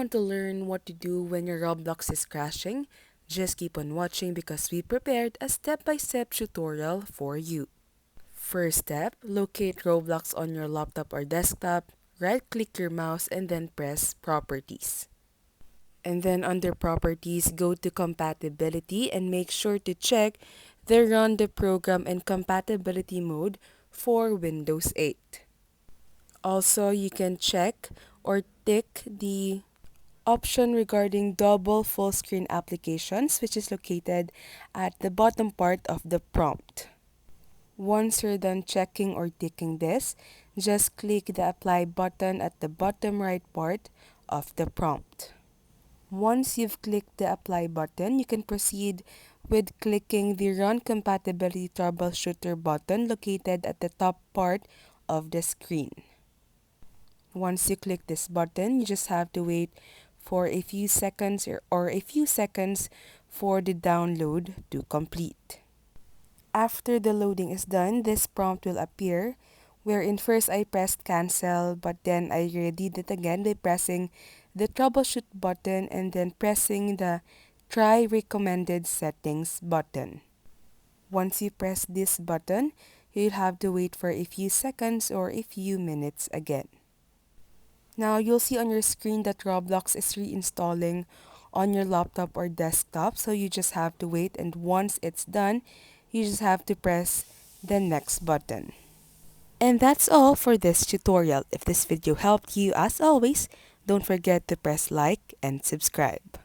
want to learn what to do when your Roblox is crashing, just keep on watching because we prepared a step-by-step tutorial for you. First step, locate Roblox on your laptop or desktop, right-click your mouse and then press Properties. And then under Properties, go to Compatibility and make sure to check the Run the Program and Compatibility mode for Windows 8. Also, you can check or tick the option regarding double full screen applications, which is located at the bottom part of the prompt. Once you're done checking or ticking this, just click the apply button at the bottom right part of the prompt. Once you've clicked the apply button, you can proceed with clicking the run compatibility troubleshooter button located at the top part of the screen. Once you click this button, you just have to wait for a few seconds or a few seconds for the download to complete. After the loading is done, this prompt will appear wherein first I pressed cancel, but then I redid it again by pressing the troubleshoot button and then pressing the try recommended settings button. Once you press this button, you'll have to wait for a few seconds or a few minutes again. Now you'll see on your screen that Roblox is reinstalling on your laptop or desktop, so you just have to wait, and once it's done, you just have to press the next button. And that's all for this tutorial. If this video helped you, as always, don't forget to press like and subscribe.